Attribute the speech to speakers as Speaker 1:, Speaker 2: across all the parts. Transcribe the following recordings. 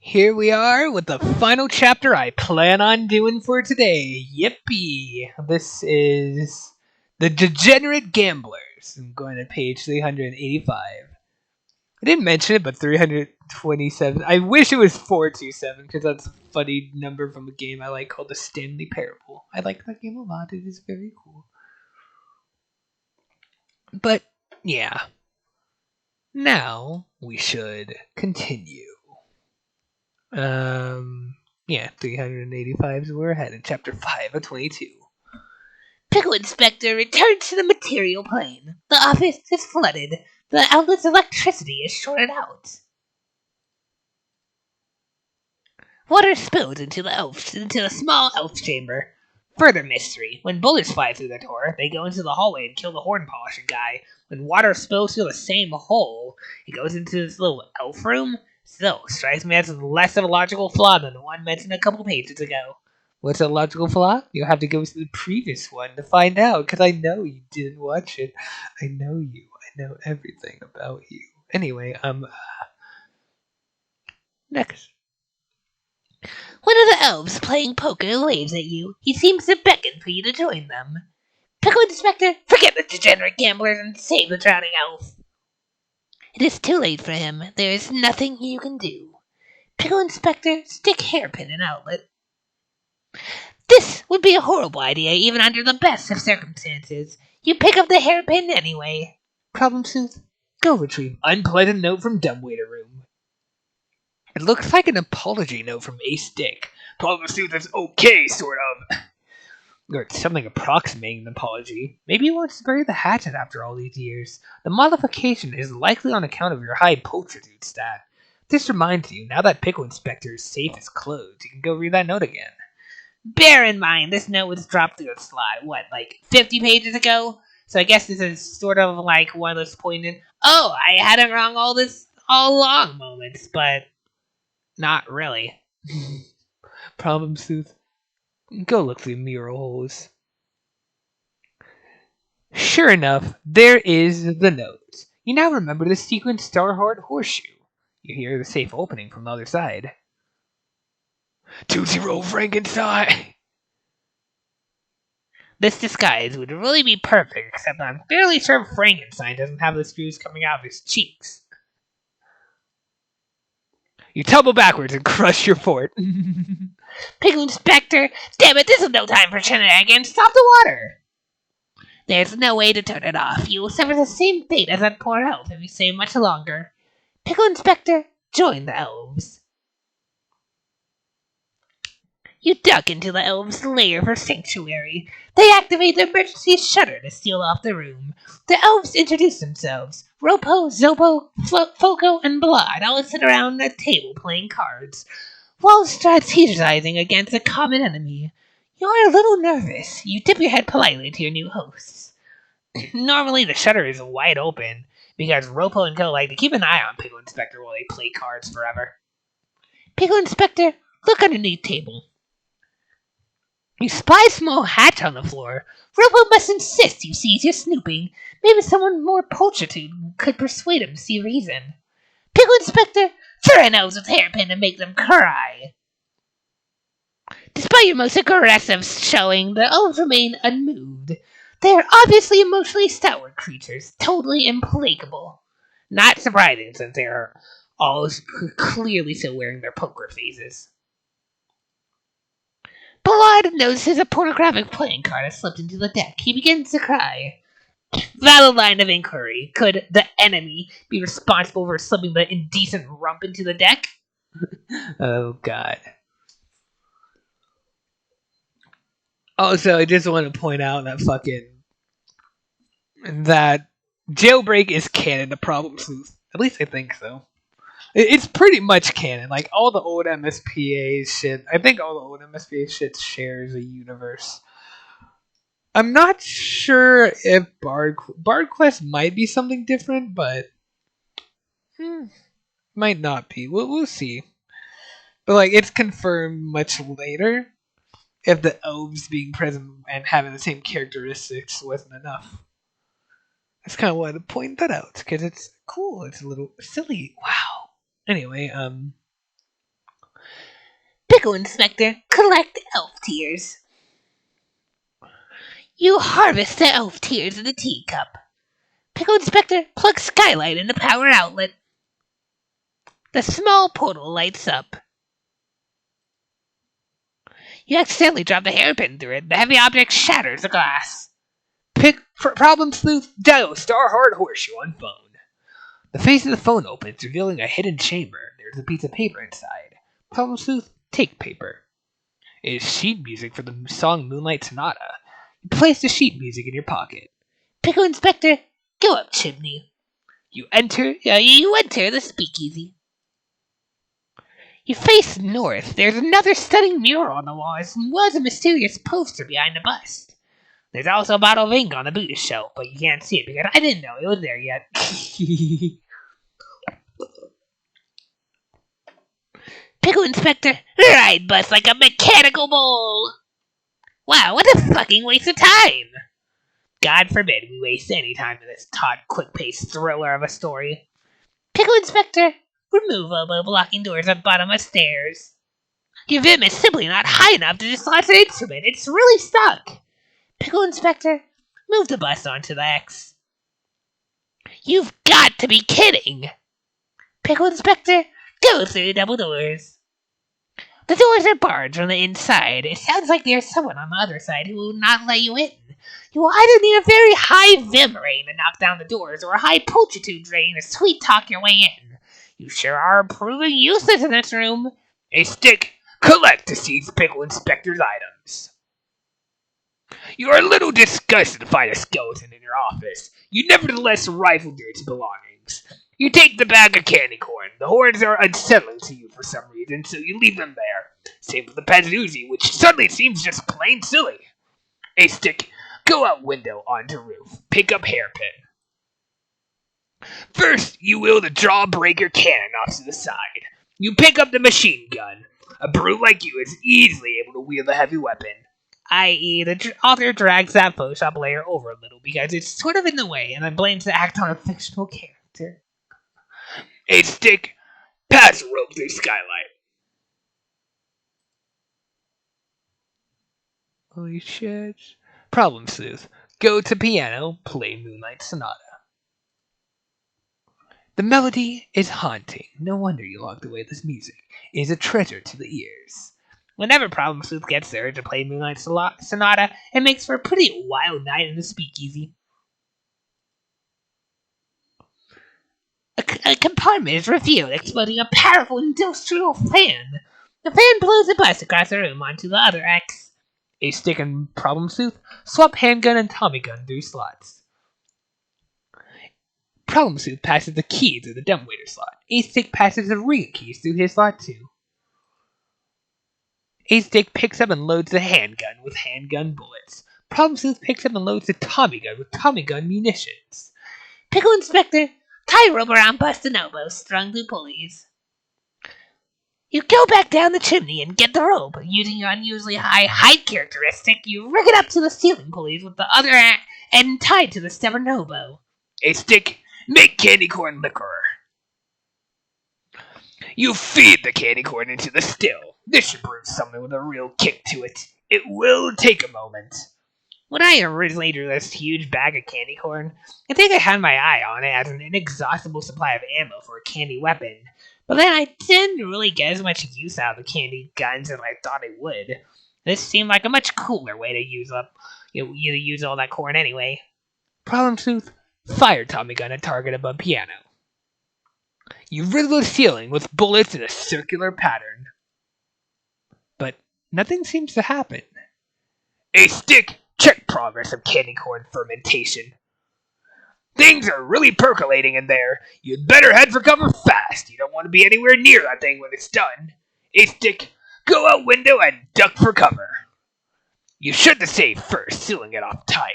Speaker 1: Here we are with the final chapter I plan on doing for today. Yippee! This is The Degenerate Gamblers. I'm going to page 385. I didn't mention it, but 327. I wish it was 427 because that's a funny number from a game I like called The Stanley Parable. I like that game a lot. It is very cool. But, yeah. Now we should continue. Yeah, 385, so we're ahead in chapter 5 of 22.
Speaker 2: Pickle Inspector returns to the material plane. The office is flooded. The outlet's electricity is shorted out. Water spills into the small elf chamber. Further mystery. When bullets fly through the door, they go into the hallway and kill the horn polishing guy. When water spills through the same hole, it goes into this little elf room. Still, strikes me as less of a logical flaw than the one mentioned a couple pages ago.
Speaker 1: What's a logical flaw? You'll have to go to the previous one to find out, because I know you didn't watch it. I know you. I know everything about you. Anyway, next.
Speaker 2: One of the elves playing poker waves at you. He seems to beckon for you to join them. Pickle Inspector, forget the degenerate gamblers and save the drowning elf. It is too late for him. There is nothing you can do. Pickle Inspector, stick hairpin in outlet. This would be a horrible idea, even under the best of circumstances. You pick up the hairpin anyway.
Speaker 1: Problem Sleuth, go retrieve unpleasant note from dumbwaiter room. It looks like an apology note from Ace Dick. Problem Sleuth is okay, sort of. Or something approximating an apology. Maybe he wants to bury the hatchet after all these years. The modification is likely on account of your high pulchritude stat. This reminds you, now that Pickle Inspector's safe is closed, you can go read that note again.
Speaker 2: Bear in mind, this note was dropped through the slot, 50 pages ago? So I guess this is sort of like one of those pointed, oh, I had it wrong all along moments, but not really.
Speaker 1: Problem Sleuth, go look through mural holes. Sure enough, there is the note. You now remember the sequin Starheart horseshoe. You hear the safe opening from the other side. 2-0 Frankenstein!
Speaker 2: This disguise would really be perfect, except I'm fairly sure Frankenstein doesn't have the screws coming out of his cheeks.
Speaker 1: You tumble backwards and crush your fort.
Speaker 2: Pickle Inspector, damn it, this is no time for shenanigans. Stop the water! There's no way to turn it off. You will suffer the same fate as that poor elf if you stay much longer. Pickle Inspector, join the elves. You duck into the elves' lair for sanctuary. They activate the emergency shutter to seal off the room. The elves introduce themselves. Ropo, Zopo, Foco, and Blood all sit around a table playing cards, while strategizing against a common enemy. You're a little nervous. You tip your head politely to your new hosts. Normally the shutter is wide open, because Ropo and Co like to keep an eye on Pickle Inspector while they play cards forever. Pickle Inspector, look underneath table. You spy a small hatch on the floor. Robo must insist you cease your snooping. Maybe someone more pulchritude could persuade him to see reason. Pickle Inspector, throw an elves with hairpin and make them cry. Despite your most aggressive showing, the elves remain unmoved. They are obviously emotionally stalwart creatures, totally implacable. Not surprising, since they are all clearly still wearing their poker faces. Blood notices a pornographic playing card has slipped into the deck. He begins to cry. Valid line of inquiry. Could the enemy be responsible for slipping the indecent rump into the deck?
Speaker 1: Oh, God. Also, I just want to point out that Jailbreak is canon to Problem Sleuth. At least I think so. It's pretty much canon. Like, all the old MSPA shit. I think all the old MSPA shit shares a universe. I'm not sure if Bard Quest might be something different, but might not be. We'll see. But like, it's confirmed much later. If the elves being present and having the same characteristics wasn't enough. I just kind of wanted to point that out because it's cool. It's a little silly. Wow. Anyway,
Speaker 2: Pickle Inspector, collect elf tears. You harvest the elf tears in a teacup. Pickle Inspector, plug skylight in the power outlet. The small portal lights up. You accidentally drop the hairpin through it. The heavy object shatters the glass.
Speaker 1: Problem Sleuth, dial star hard horseshoe on phone. The face of the phone opens, revealing a hidden chamber. There's a piece of paper inside. Problem Sleuth, take paper. It is sheet music for the song Moonlight Sonata. You place the sheet music in your pocket.
Speaker 2: Pickle Inspector, go up chimney.
Speaker 1: You enter
Speaker 2: the speakeasy. You face north. There's another stunning mural on the wall, as well as a mysterious poster behind the bust. There's also a bottle of ink on the boot shelf, but you can't see it because I didn't know it was there yet. Pickle Inspector, ride bus like a mechanical bull. Wow, what a fucking waste of time. God forbid we waste any time in this taut, quick-paced thriller of a story. Pickle Inspector, remove elbow blocking doors at bottom of stairs. Your Vim is simply not high enough to dislodge an instrument. It's really stuck. Pickle Inspector, move the bus onto the X. You've got to be kidding. Pickle Inspector, go through the double doors. The doors are barred from the inside. It sounds like there's someone on the other side who will not let you in. You will either need a very high Vim rating to knock down the doors, or a high pulchitude rating to sweet talk your way in. You sure are proving useless in this room.
Speaker 1: A stick, collect to seize Pickle Inspector's items. You are a little disgusted to find a skeleton in your office. You nevertheless rifled its belongings. You take the bag of candy corn. The horns are unsettling to you for some reason, so you leave them there. Same with the Pazuzu, which suddenly seems just plain silly. A stick, go out window onto roof. Pick up hairpin. First, you wheel the jawbreaker cannon off to the side. You pick up the machine gun. A brute like you is easily able to wield a heavy weapon.
Speaker 2: I.e., the author drags that Photoshop layer over a little because it's sort of in the way, and then blames the act on a fictional character.
Speaker 1: A stick, pass rope through skylight. Holy shit. Problem Sleuth, go to piano, play Moonlight Sonata. The melody is haunting. No wonder you locked away this music. It is a treasure to the ears.
Speaker 2: Whenever Problem Sleuth gets there to play Moonlight Sonata, it makes for a pretty wild night in the speakeasy. A compartment is revealed, exploding a powerful industrial fan. The fan blows a bus across the room onto the other X.
Speaker 1: A stick and Problem Sleuth swap handgun and Tommy gun through slots. Problem Sleuth passes the key through the dumbwaiter slot. A stick passes the ring keys through his slot too. A stick picks up and loads the handgun with handgun bullets. Problem Sleuth picks up and loads the Tommy gun with Tommy gun munitions.
Speaker 2: Pickle Inspector, tie rope around bust and elbows strung through pulleys. You go back down the chimney and get the rope. Using your unusually high height characteristic, you rig it up to the ceiling pulleys with the other end tied to the stubborn elbow.
Speaker 1: A stick, make candy corn liquor. You feed the candy corn into the still. This should brew something with a real kick to it. It will take a moment.
Speaker 2: When I originally drew this huge bag of candy corn, I think I had my eye on it as an inexhaustible supply of ammo for a candy weapon. But then I didn't really get as much use out of the candy guns as I thought I would. This seemed like a much cooler way to use all that corn anyway.
Speaker 1: Problem Sleuth, fire Tommy gun at target above piano. You riddle the ceiling with bullets in a circular pattern. But nothing seems to happen. A stick, check progress of candy corn fermentation. Things are really percolating in there. You'd better head for cover fast. You don't want to be anywhere near that thing when it's done. A stick, go out window and duck for cover. You shut the safe first, sealing it off tight.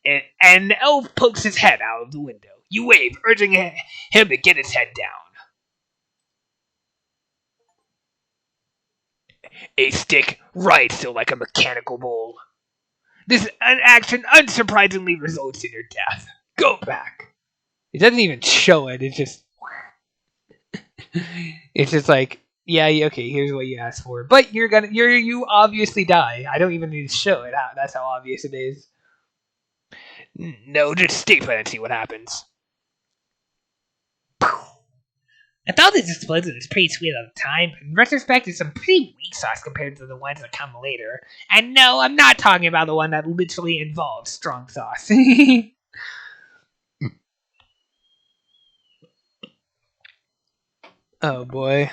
Speaker 1: And an elf pokes his head out of the window. You wave, urging him to get his head down. A stick, ride still like a mechanical bull. This action unsurprisingly results in your death. Go back. It doesn't even show it. It's just like Yeah, okay, here's what you asked for. But you obviously die. I don't even need to show it. That's how obvious it is. No, just stay put and see what happens.
Speaker 2: I thought this explosion was pretty sweet at the time, but in retrospect, it's some pretty weak sauce compared to the ones that come later. And no, I'm not talking about the one that literally involves strong sauce.
Speaker 1: Oh boy.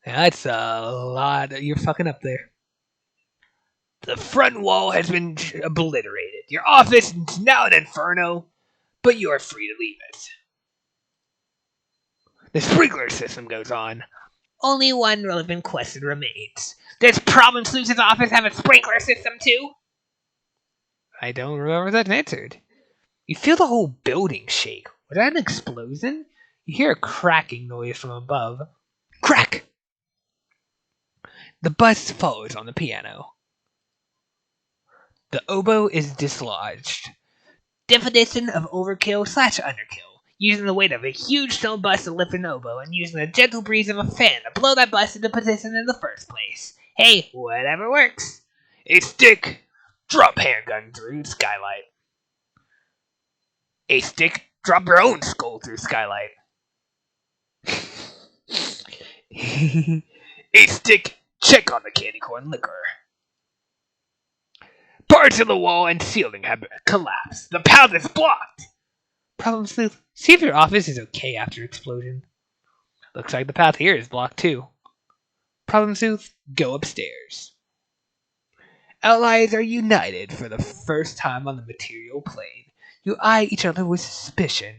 Speaker 1: That's a lot. You're fucking up there. The front wall has been obliterated. Your office is now an inferno, but you are free to leave it. The sprinkler system goes on.
Speaker 2: Only one relevant question remains. Does Problem Sleuth's office have a sprinkler system too?
Speaker 1: I don't remember that answered. You feel the whole building shake. Was that an explosion? You hear a cracking noise from above. Crack! The bus follows on the piano. The oboe is dislodged. Definition of overkill/underkill. Using the weight of a huge stone bus to lift an oboe and using the gentle breeze of a fan to blow that bus into position in the first place. Hey, whatever works. A stick. Drop handgun through skylight. A stick. Drop your own skull through skylight. A stick. Check on the candy corn liquor. Parts of the wall and ceiling have collapsed. The path is blocked. Problem Sleuth, see if your office is okay after explosion. Looks like the path here is blocked too. Problem Sleuth, go upstairs. Allies are united for the first time on the material plane. You eye each other with suspicion.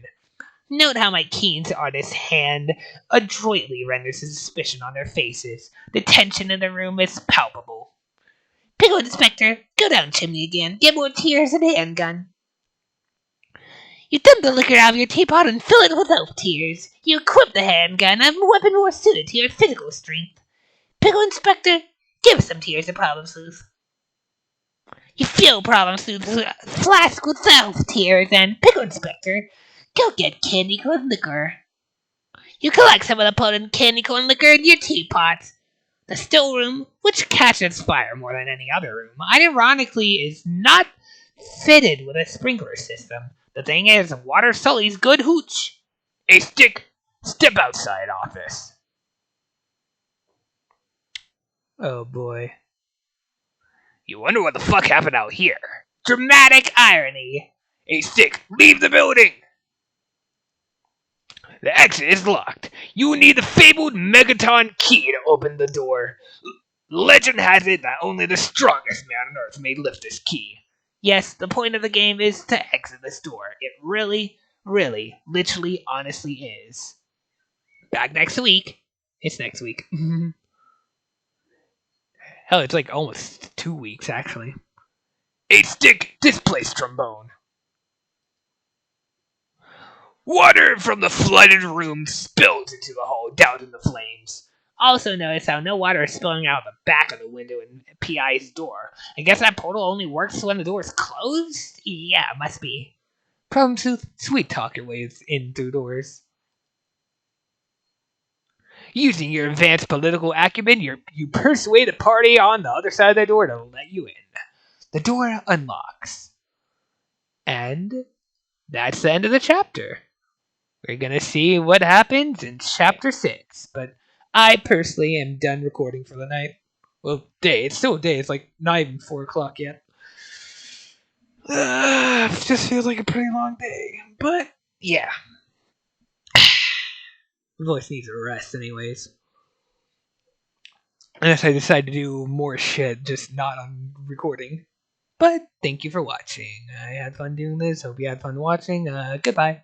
Speaker 1: Note how my keen artist's hand adroitly renders suspicion on their faces. The tension in the room is palpable.
Speaker 2: Pickle Inspector, go down chimney again. Get more tears and a handgun. You dump the liquor out of your teapot and fill it with elf tears. You equip the handgun, a weapon more suited to your physical strength. Pickle Inspector, give some tears to Problem Sleuth. You fill Problem Sleuth's flask with elf tears, and Pickle Inspector, go get candy corn liquor. You collect some of the potent candy corn liquor in your teapot. The storeroom, which catches fire more than any other room, ironically is not fitted with a sprinkler system. The thing is, water sullies good hooch. A stick. Step outside office. Oh boy. You wonder what the fuck happened out here. Dramatic irony. A stick. Leave the building. The exit is locked. You will need the fabled Megaton key to open the door. Legend has it that only the strongest man on Earth may lift this key. Yes, the point of the game is to exit this door. It really, literally, honestly is. Back next week. It's next week. Hell, it's like almost 2 weeks, actually. A stick displaced trombone. Water from the flooded room spills into the hall, down in the flames. Also notice how no water is spilling out of the back of the window in PI's door. I guess that portal only works when the door is closed? Yeah, must be. Problem Sleuth, sweet talk your ways in through doors. Using your advanced political acumen, you persuade a party on the other side of the door to let you in. The door unlocks. And that's the end of the chapter. We're gonna see what happens in chapter 6, but I personally am done recording for the night. Well, day. It's still a day. It's like not even 4 o'clock yet. It just feels like a pretty long day. But, yeah. My voice needs a rest anyways. Unless I decide to do more shit, just not on recording. But, thank you for watching. I had fun doing this. Hope you had fun watching. Goodbye.